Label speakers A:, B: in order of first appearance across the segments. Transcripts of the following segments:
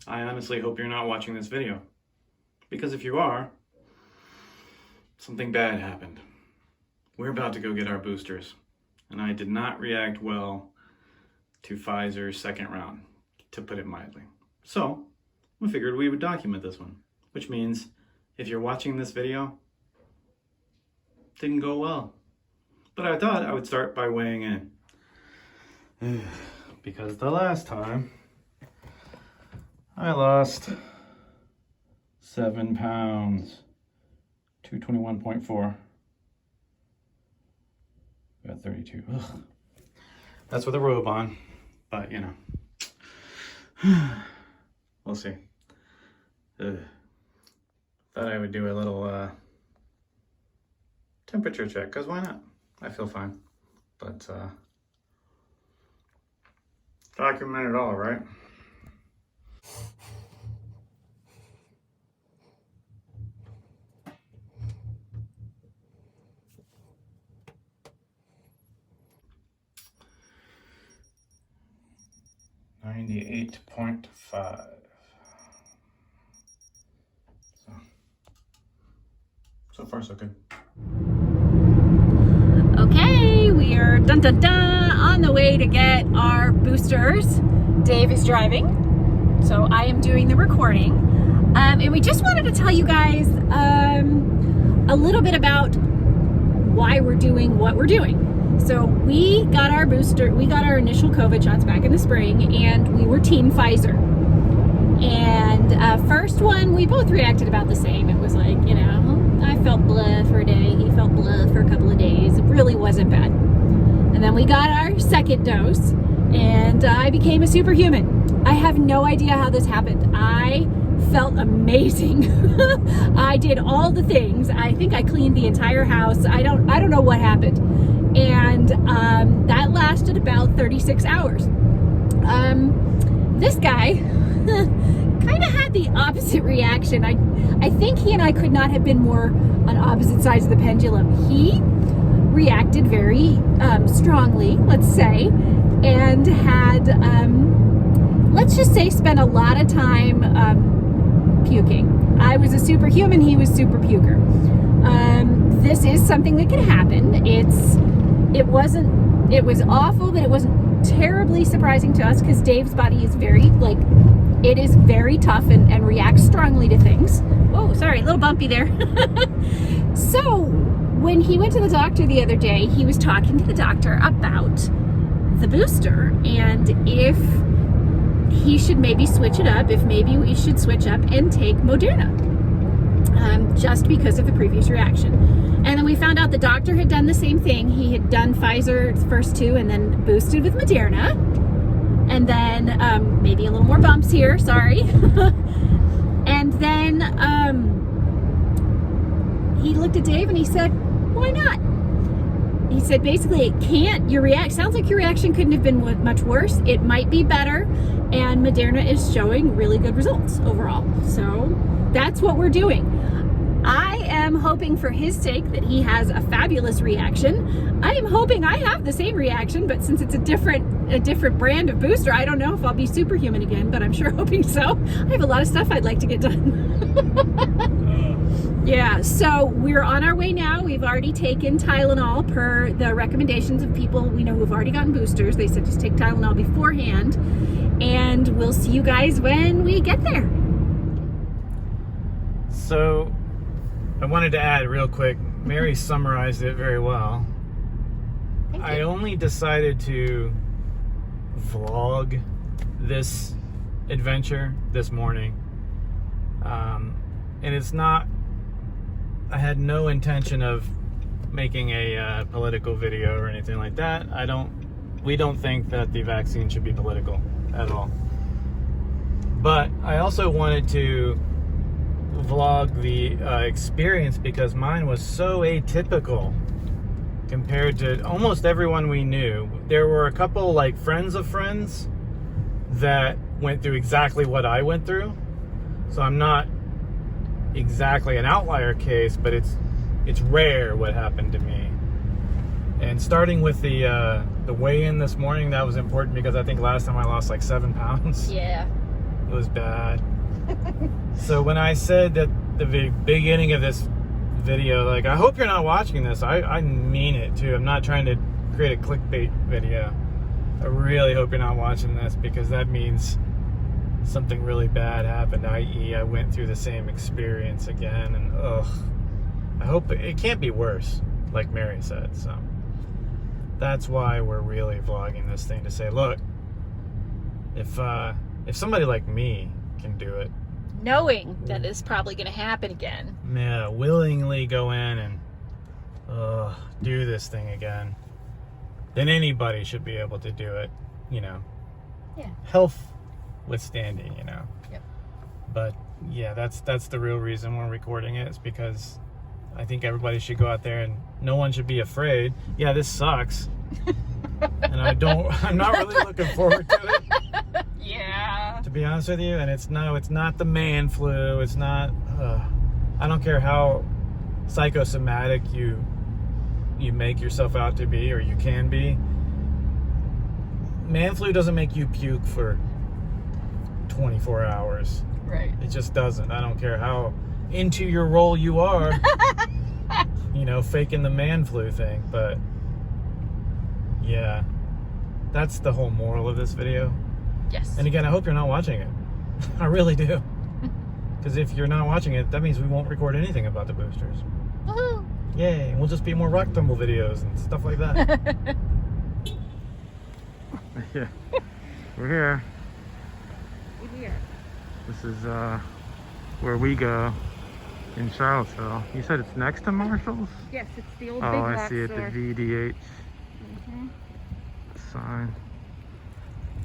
A: I honestly hope you're not watching this video, because if you are, something bad happened. We're about to go get our boosters, and I did not react well to Pfizer's second round, to put it mildly. So, we figured we would document this one, which means if you're watching this video, it didn't go well. But I thought I would start by weighing in. Because the last time, I lost 7 pounds, 221.4. Got 32. Ugh. That's with a robe on, but you know, we'll see. Thought I would do a little temperature check, because why not? I feel fine, but document it all, right? .5. So far so good.
B: Okay, we are on the way to get our boosters. Dave is driving, so I am doing the recording. And we just wanted to tell you guys a little bit about why we're doing what we're doing. So we got our initial COVID shots back in the spring, and we were team Pfizer. And first one, we both reacted about the same. It was like, you know, I felt blah for a day, he felt blah for a couple of days. It really wasn't bad. And then we got our second dose, and I became a superhuman. I have no idea how this happened. I felt amazing. I did all the things. I think I cleaned the entire house. I don't know what happened. And that lasted about 36 hours. This guy kind of had the opposite reaction. I think he and I could not have been more on opposite sides of the pendulum. He reacted very strongly, let's say, and had, let's just say, spent a lot of time puking. I was a superhuman, he was super puker. This is something that can happen. It was awful, but it wasn't terribly surprising to us because Dave's body is it is very tough and reacts strongly to things. Oh, sorry, a little bumpy there. So when he went to the doctor the other day, he was talking to the doctor about the booster and if he should maybe switch it up, if maybe we should switch up and take Moderna, just because of the previous reaction. And then we found out the doctor had done the same thing. He had done Pfizer first two and then boosted with Moderna. And then maybe a little more bumps here, sorry. And then he looked at Dave and he said, why not? He said, basically, it can't, sounds like your reaction couldn't have been much worse. It might be better. And Moderna is showing really good results overall. So that's what we're doing. I am hoping for his sake that he has a fabulous reaction. I am hoping I have the same reaction, but since it's a different brand of booster, I don't know if I'll be superhuman again, but I'm sure hoping so. I have a lot of stuff I'd like to get done. Yeah, so we're on our way now. We've already taken Tylenol per the recommendations of people we know who've already gotten boosters. They said just take Tylenol beforehand, and we'll see you guys when we get there.
A: So I wanted to add real quick, Mary summarized it very well. I only decided to vlog this adventure this morning. And it's not, I had no intention of making a political video or anything like that. We don't think that the vaccine should be political at all. But I also wanted to vlog the experience because mine was so atypical compared to almost everyone we knew. There were a couple like friends of friends that went through exactly what I went through. So I'm not exactly an outlier case, but it's rare what happened to me. And starting with the weigh-in this morning, that was important because I think last time I lost like 7 pounds.
B: Yeah.
A: It was bad. So when I said that the beginning of this video, like, I hope you're not watching this. I mean it too. I'm not trying to create a clickbait video. I really hope you're not watching this, because that means something really bad happened, i.e. I went through the same experience again, and I hope it can't be worse, like Mary said. So that's why we're really vlogging this thing, to say, look, if somebody like me can do it,
B: knowing that it's probably going to happen again,
A: yeah, willingly go in and do this thing again, then anybody should be able to do it, you know.
B: Yeah.
A: Health withstanding, you know.
B: Yep.
A: But yeah, that's the real reason we're recording it, is because I think everybody should go out there and no one should be afraid. Yeah, this sucks. And I'm not really looking forward to it.
B: Yeah.
A: To be honest with you, and it's not the man flu. It's not, I don't care how psychosomatic you make yourself out to be, or you can be. Man flu doesn't make you puke for 24 hours.
B: Right.
A: It just doesn't. I don't care how into your role you are, you know, faking the man flu thing. But yeah, that's the whole moral of this video.
B: Yes.
A: And again, I hope you're not watching it. I really do. Because if you're not watching it, that means we won't record anything about the boosters.
B: Woohoo!
A: Yay, we'll just be more rock tumble videos and stuff like that. Yeah, we're here. This is where we go in Charlottesville. You said it's next to Marshall's?
B: Yes, it's the old
A: Oh,
B: Big
A: I
B: Lots
A: see it,
B: store.
A: the VDH sign.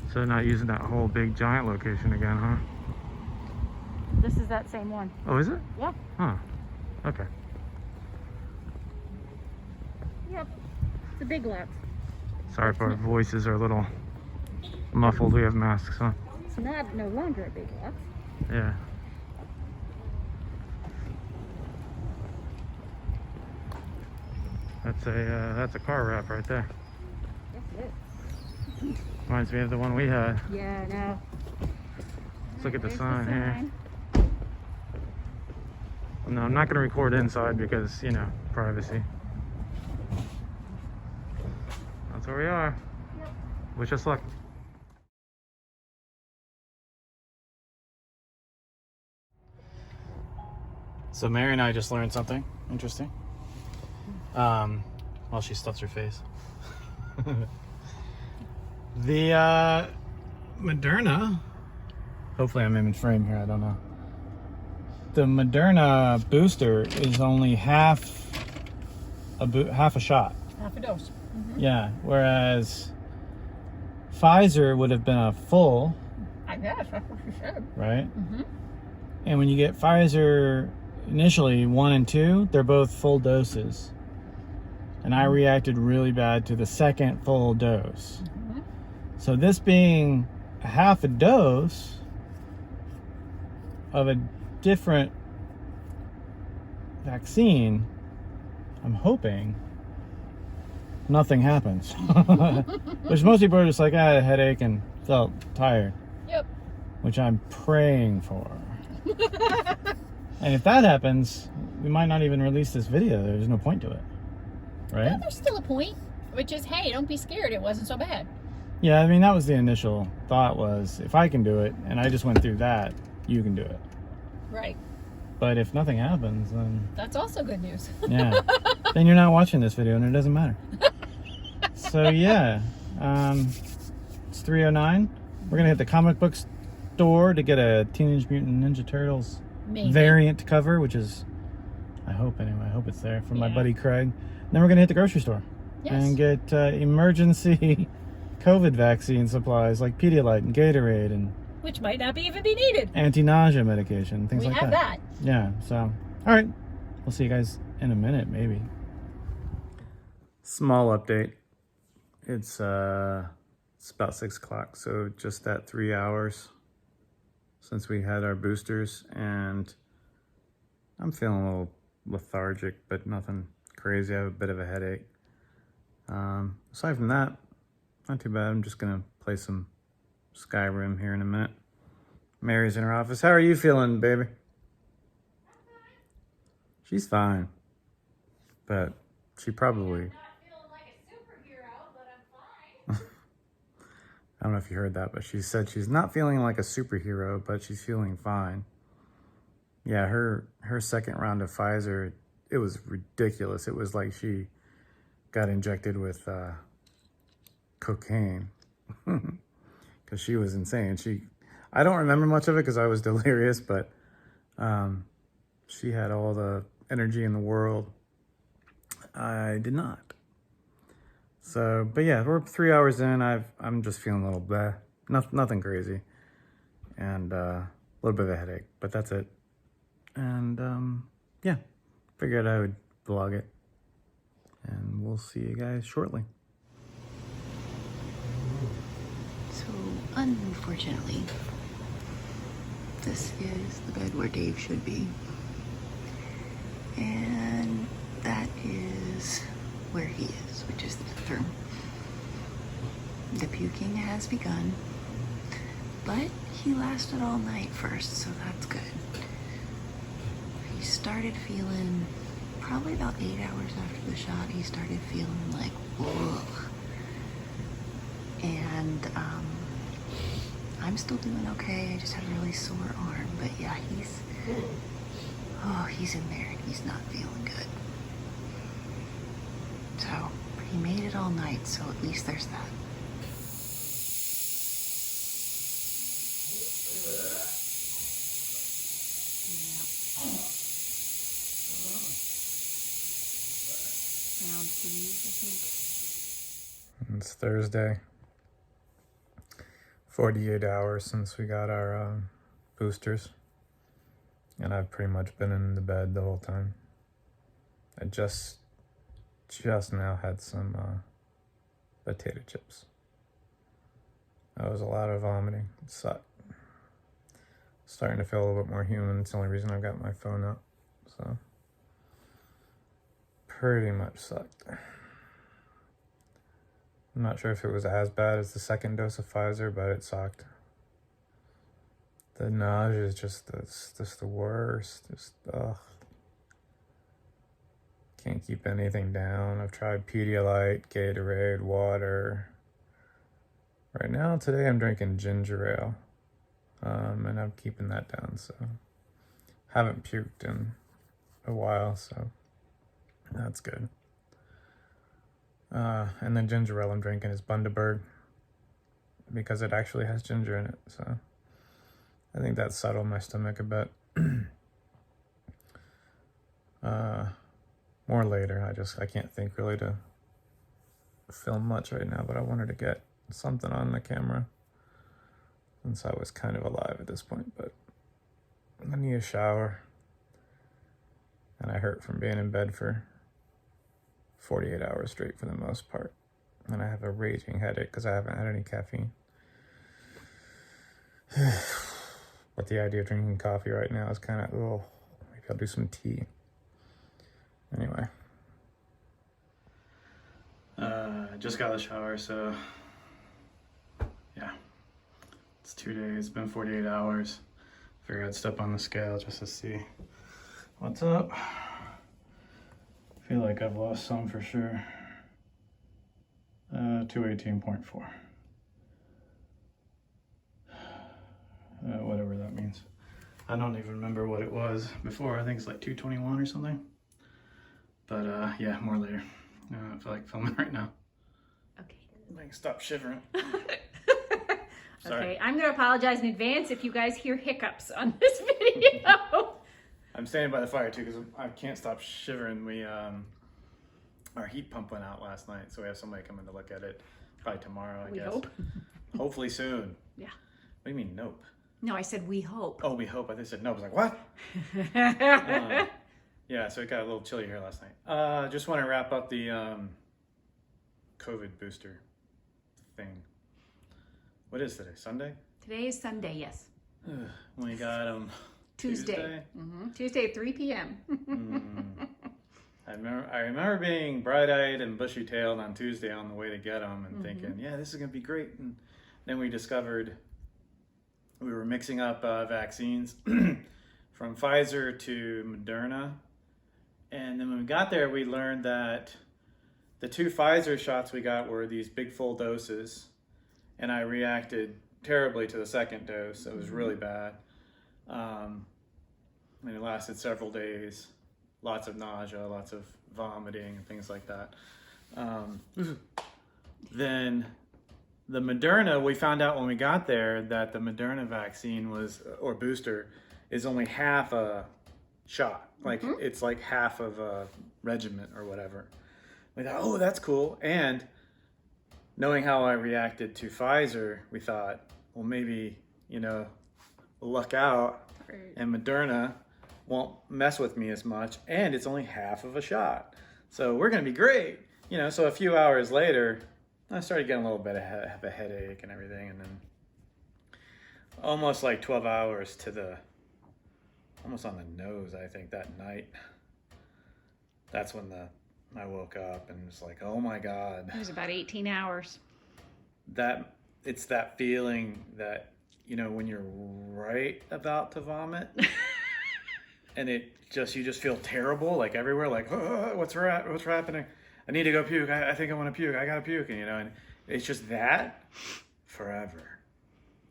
A: So they're not using that whole big giant location again, huh?
B: This is that same one.
A: Oh, is it?
B: Yeah.
A: Huh. Okay.
B: Yep. It's a Big Lots.
A: Sorry if our voices are a little muffled. We have masks on.
B: It's not no longer a Big Lots.
A: Yeah. That's a car wrap right there.
B: Yes, it is.
A: Reminds me of the one we had.
B: Yeah, I know.
A: Let's look at the
B: There's
A: sign here. No, I'm not going to record inside because, you know, privacy. That's where we are.
B: Yep.
A: Wish us luck. So Mary and I just learned something interesting. While she stuffs her face. The Moderna, hopefully I'm in frame here, I don't know. The Moderna booster is only half a shot.
B: Half a dose. Mm-hmm.
A: Yeah, whereas Pfizer would have been a full.
B: I guess that's what she said.
A: Right?
B: Mm-hmm.
A: And when you get Pfizer initially 1 and 2, they're both full doses. And I reacted really bad to the second full dose.
B: Mm-hmm.
A: So this being a half a dose of a different vaccine, I'm hoping nothing happens. Which most people are just like, I had a headache and felt tired.
B: Yep.
A: Which I'm praying for. And if that happens, we might not even release this video. There's no point to it. Right?
B: Well, there's still a point, which is, hey, don't be scared. It wasn't so bad.
A: Yeah, I mean, that was the initial thought, was if I can do it, and I just went through that, you can do it.
B: Right.
A: But if nothing happens, then...
B: That's also good news.
A: Yeah. Then you're not watching this video, and it doesn't matter. So, yeah. It's 3:09. We're going to hit the comic book store to get a Teenage Mutant Ninja Turtles variant cover, which is, I hope anyway, I hope it's there, from my buddy Craig. Then we're going to hit the grocery store and get emergency COVID vaccine supplies like Pedialyte and Gatorade and
B: which might not even be needed.
A: Anti-nausea medication, things like that.
B: We have that.
A: Yeah, so, all right. We'll see you guys in a minute, maybe. Small update. It's about 6 o'clock, so just that 3 hours since we had our boosters, and I'm feeling a little lethargic, but nothing crazy. I have a bit of a headache. Aside from that, not too bad. I'm just gonna play some Skyrim here in a minute. Mary's in her office. How are you feeling, baby? She's fine. But she probably...
B: I'm not feeling like a superhero, but I'm fine.
A: I don't know if you heard that, but she said she's not feeling like a superhero, but she's feeling fine. Yeah, her second round of Pfizer, it was ridiculous. It was like she got injected with cocaine because she was insane. I don't remember much of it because I was delirious, but she had all the energy in the world. I did not. So, but yeah, we're 3 hours in. I'm just feeling a little bleh. Nothing crazy. And a little bit of a headache, but that's it. And yeah, figured I would vlog it. And we'll see you guys shortly.
C: So, unfortunately, this is the bed where Dave should be. And that is where he is, which is the bathroom. The puking has begun, but he lasted all night first, so that's good. He started feeling, probably about 8 hours after the shot, he started feeling like, ugh. And I'm still doing okay. I just had a really sore arm, but yeah, he's in there and he's not feeling good. So he made it all night, so at least there's that. Round 3, I think.
A: It's Thursday. 48 hours since we got our boosters. And I've pretty much been in the bed the whole time. I just now had some potato chips. That was a lot of vomiting. It sucked. Starting to feel a little bit more human. It's the only reason I've got my phone up. So, pretty much sucked. I'm not sure if it was as bad as the second dose of Pfizer, but it sucked. The nausea is just the worst. Ugh. Can't keep anything down. I've tried Pedialyte, Gatorade, water. Right now, today I'm drinking ginger ale. And I'm keeping that down, so. Haven't puked in a while, so that's good. And the ginger ale I'm drinking is Bundaberg because it actually has ginger in it, so I think that settled my stomach a bit. More later. I can't think really to film much right now, but I wanted to get something on the camera since I was kind of alive at this point, but I need a shower. And I hurt from being in bed for 48 hours straight for the most part. And I have a raging headache because I haven't had any caffeine. But the idea of drinking coffee right now is kind of, oh, maybe I'll do some tea. Anyway. Just got a shower, so yeah. It's 2 days, it's been 48 hours. Figured I'd step on the scale just to see what's up. Feel like I've lost some for sure. 218.4. Whatever that means. I don't even remember what it was before. I think it's like 221 or something. But yeah, more later. I don't feel like filming right now.
B: Okay.
A: I can stop shivering. Sorry.
B: Okay, I'm going to apologize in advance if you guys hear hiccups on this video.
A: I'm standing by the fire too because I can't stop shivering. Our heat pump went out last night, so we have somebody coming to look at it probably tomorrow, I guess.
B: Hope.
A: Hopefully soon.
B: Yeah.
A: What do you mean, nope?
B: No, I said we hope.
A: Oh, we hope. I said no. I was like, what? Yeah, so it got a little chilly here last night. Just want to wrap up the COVID booster thing. What is today? Sunday?
B: Today is Sunday, yes.
A: We got them
B: Tuesday. Tuesday at 3 p.m.
A: I remember being bright-eyed and bushy-tailed on Tuesday on the way to get them and thinking, yeah, this is going to be great. And then we discovered we were were mixing up vaccines from Pfizer to Moderna. And then when we got there, we learned that the 2 Pfizer shots we got were these big full doses. And I reacted terribly to the second dose. It was really bad. And it lasted several days. Lots of nausea, lots of vomiting and things like that. Then the Moderna, we found out when we got there that the Moderna vaccine or booster, is only half a shot. Like it's like half of a regiment or whatever. We thought, oh, that's cool. And knowing how I reacted to Pfizer, we thought, well, maybe, luck out and Moderna won't mess with me as much. And it's only half of a shot. So we're going to be great. So a few hours later, I started getting a little bit of a headache and everything. And then almost like 12 hours almost on the nose, I think, that night. That's when I woke up and was like, oh my God.
B: It was about 18 hours.
A: It's that feeling that, when you're right about to vomit and you just feel terrible, like everywhere, like, oh, what's happening? I need to go puke. I think I want to puke. I got to puke. And it's just that forever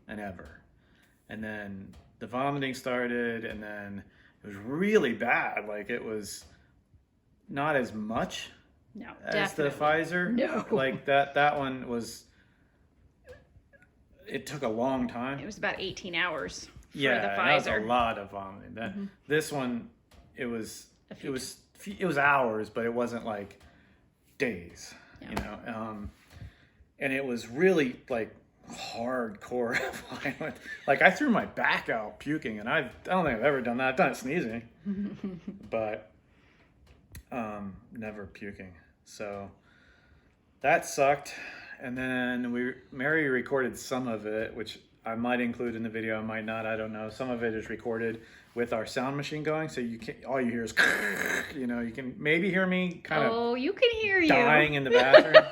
A: and ever. And then the vomiting started, and then it was really bad. Like, it was not as much as the Pfizer.
B: No.
A: Like that one was, it took a long time.
B: It was about 18 hours for the
A: that was
B: Pfizer.
A: a lot of vomiting. This one, it was hours, but it wasn't like days, and it was really like hardcore violent. Like, I threw my back out puking, and I don't think I've ever done that. I've done it sneezing, but never puking. So that sucked. And then Mary recorded some of it, which I might include in the video, I might not, I don't know. Some of it is recorded with our sound machine going, so all you hear is, you can maybe hear me kind of
B: you can hear
A: dying in the bathroom.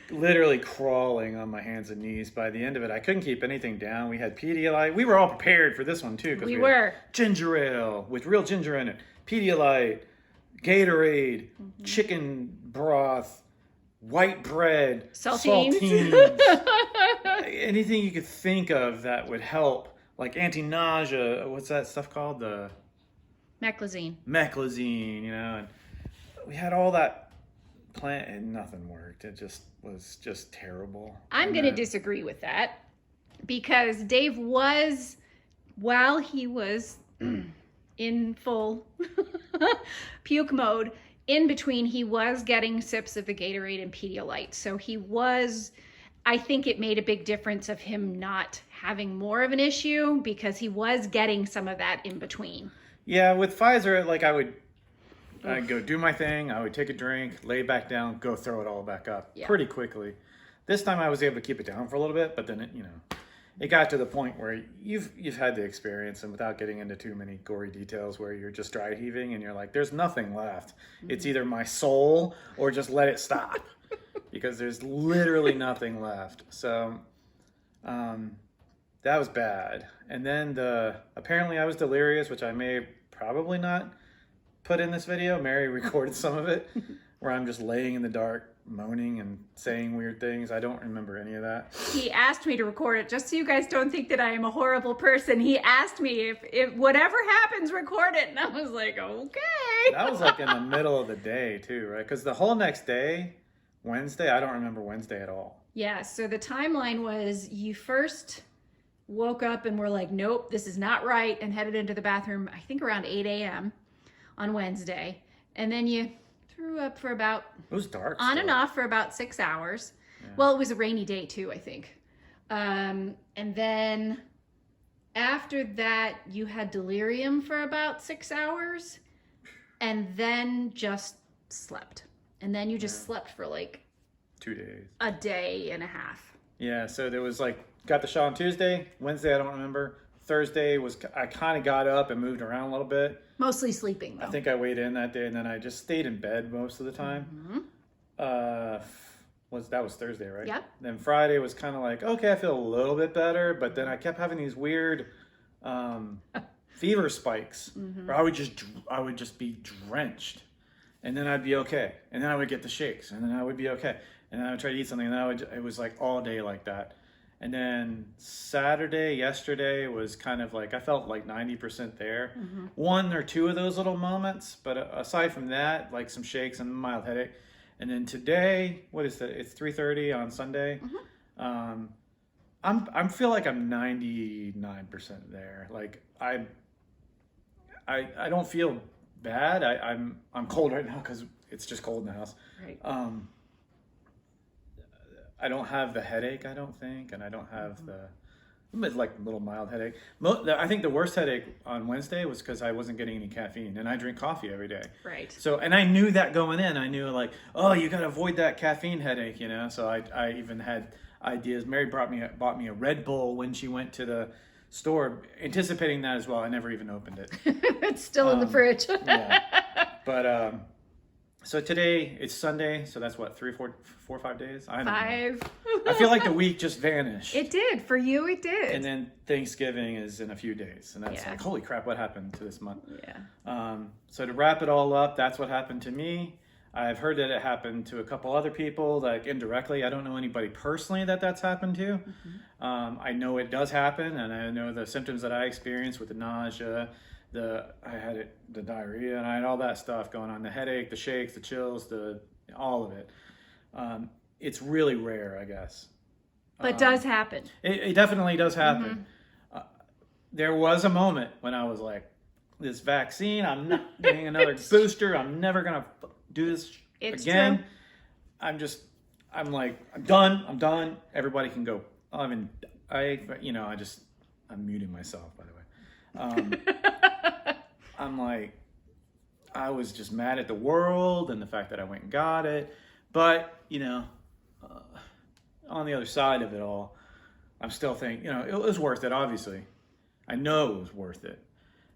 A: Literally crawling on my hands and knees. By the end of it, I couldn't keep anything down. We had Pedialyte. We were all prepared for this one too, because we
B: were.
A: Had ginger ale with real ginger in it, Pedialyte, Gatorade, chicken broth, white bread, saltines. Anything you could think of that would help, like anti-nausea. What's that stuff called? The
B: Meclizine.
A: And we had all that plant, and nothing worked. It was just terrible.
B: I'm going to disagree with that, because Dave was, while he was in full puke mode, in between he was getting sips of the Gatorade and Pedialyte. So I think it made a big difference of him not having more of an issue, because he was getting some of that in between.
A: Yeah, with Pfizer, like I'd go do my thing, I would take a drink, lay back down, go throw it all back up pretty quickly. This time I was able to keep it down for a little bit, but then it got to the point where you've had the experience, and without getting into too many gory details, where you're just dry heaving and you're like, there's nothing left. It's either my soul or just let it stop, because there's literally nothing left. So that was bad. And then apparently I was delirious, which I may probably not put in this video. Mary recorded some of it where I'm just laying in the dark, moaning and saying weird things. I don't remember any of that.
B: He asked me to record it, just so you guys don't think that I am a horrible person. He asked me if whatever happens, record it. And I was like, okay.
A: That was like in the middle of the day too, right? Because the whole next day, Wednesday, I don't remember Wednesday at all.
B: Yeah, so the timeline was, you first woke up and were like, nope, this is not right, and headed into the bathroom, I think around 8 a.m. on Wednesday. And then you threw up for about,
A: it was dark
B: on
A: still.
B: and off for about 6 hours. Yeah. Well, it was a rainy day too, I think. And then after that, you had delirium for about 6 hours, and then just slept. And then you just slept for like
A: 2 days.
B: A day and a half.
A: Yeah, so there was like, got the shot on Tuesday. Wednesday, I don't remember. Thursday I kind of got up and moved around a little bit.
B: Mostly sleeping, though.
A: I think I weighed in that day, and then I just stayed in bed most of the time. that was Thursday, right?
B: Yep.
A: Then Friday was kind of like, okay, I feel a little bit better, but then I kept having these weird fever spikes where I would just be drenched, and then I'd be okay, and then I would get the shakes, and then I would be okay, and then I would try to eat something, and then it was like all day like that. And then yesterday was kind of like, I felt like 90% there. One or two of those little moments, but aside from that, like some shakes and a mild headache. And then today, what is it? It's 3:30 on Sunday. I feel like I'm 99% there. Like I don't feel bad. I'm cold right now because it's just cold in the house.
B: Right.
A: I don't have the headache, I don't think, and I don't have the like little mild headache. I think the worst headache on Wednesday was because I wasn't getting any caffeine, and I drink coffee every day.
B: Right.
A: So, and I knew that going in. I knew like, oh, you got to avoid that caffeine headache, you know. So I even had ideas. Mary bought me a Red Bull when she went to the store, anticipating that as well. I never even opened it.
B: It's still in the fridge.
A: Yeah. But so today it's Sunday, so that's what, 4 or 5 days? I don't know.
B: 5.
A: I feel like the week just vanished.
B: It did. For you, it did.
A: And then Thanksgiving is in a few days, and that's
B: Yeah.
A: like, holy crap, what happened to this month?
B: Yeah.
A: So to wrap it all up, that's what happened to me. I've heard that it happened to a couple other people, like indirectly. I don't know anybody personally that's happened to. I know it does happen, and I know the symptoms that I experienced with the nausea, the diarrhea, and I had all that stuff going on, the headache, the shakes, the chills, all of it. It's really rare, I guess.
B: But does happen.
A: It definitely does happen. There was a moment when I was like, this vaccine, I'm not getting another booster. I'm never going to do this again.
B: True.
A: I'm like, I'm done. Everybody can go. I'm muting myself, by the way. I'm like, I was just mad at the world and the fact that I went and got it. But, on the other side of it all, I'm still thinking, it was worth it, obviously. I know it was worth it.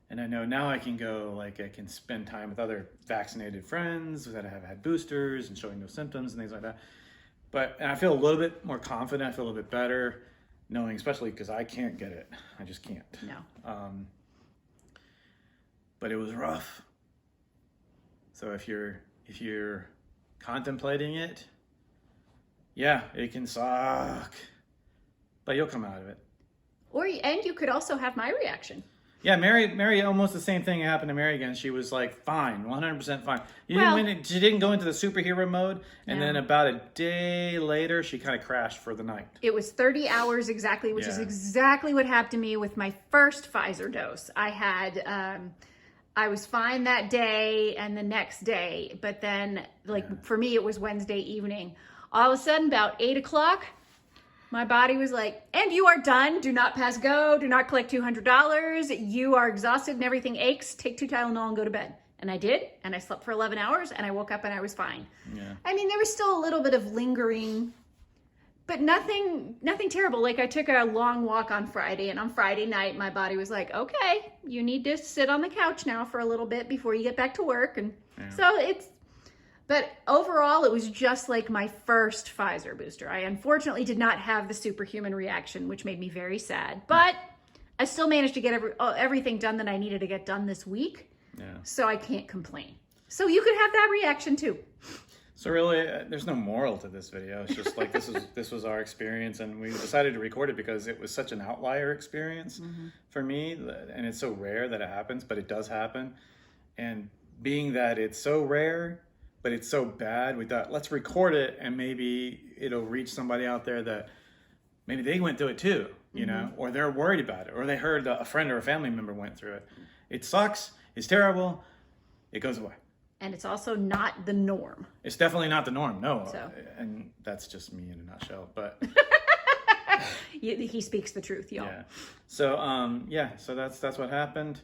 A: And I know now I can go, like, I can spend time with other vaccinated friends that have had boosters and showing no symptoms and things like that. And I feel a little bit more confident. I feel a little bit better knowing, especially because I can't get it. I just can't.
B: No.
A: But it was rough. So if you're contemplating it, yeah, it can suck, but you'll come out of it.
B: And you could also have my reaction.
A: Yeah, Mary, almost the same thing happened to Mary again. She was like, fine, 100% fine. She didn't go into the superhero mode, and then about a day later, she kind of crashed for the night.
B: It was 30 hours exactly, which is exactly what happened to me with my first Pfizer dose. I was fine that day and the next day, but then, for me, it was Wednesday evening. All of a sudden, about 8 o'clock, my body was like, and you are done. Do not pass go. Do not collect $200. You are exhausted and everything aches. Take 2 Tylenol and go to bed. And I did, and I slept for 11 hours, and I woke up and I was fine.
A: Yeah.
B: I mean, there was still a little bit of lingering, but nothing terrible. Like, I took a long walk on Friday, and on Friday night, my body was like, okay, you need to sit on the couch now for a little bit before you get back to work. And but overall, it was just like my first Pfizer booster. I unfortunately did not have the superhuman reaction, which made me very sad. But I still managed to get everything done that I needed to get done this week. Yeah. So I can't complain. So you could have that reaction too.
A: So really, there's no moral to this video. It's just like this was our experience, and we decided to record it because it was such an outlier experience for me, and it's so rare that it happens, but it does happen. And being that it's so rare, but it's so bad, we thought, let's record it, and maybe it'll reach somebody out there that maybe they went through it too, you know, or they're worried about it, or they heard a friend or a family member went through it. It sucks. It's terrible. It goes away.
B: And it's also not the norm.
A: It's definitely not the norm, no.
B: So.
A: And that's just me in a nutshell, but...
B: He speaks the truth, y'all.
A: Yeah. So, so that's what happened.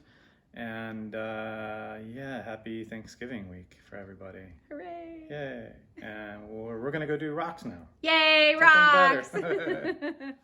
A: And, happy Thanksgiving week for everybody.
B: Hooray.
A: Yay. And we're going to go do rocks now.
B: Yay,
A: Something
B: rocks!
A: better.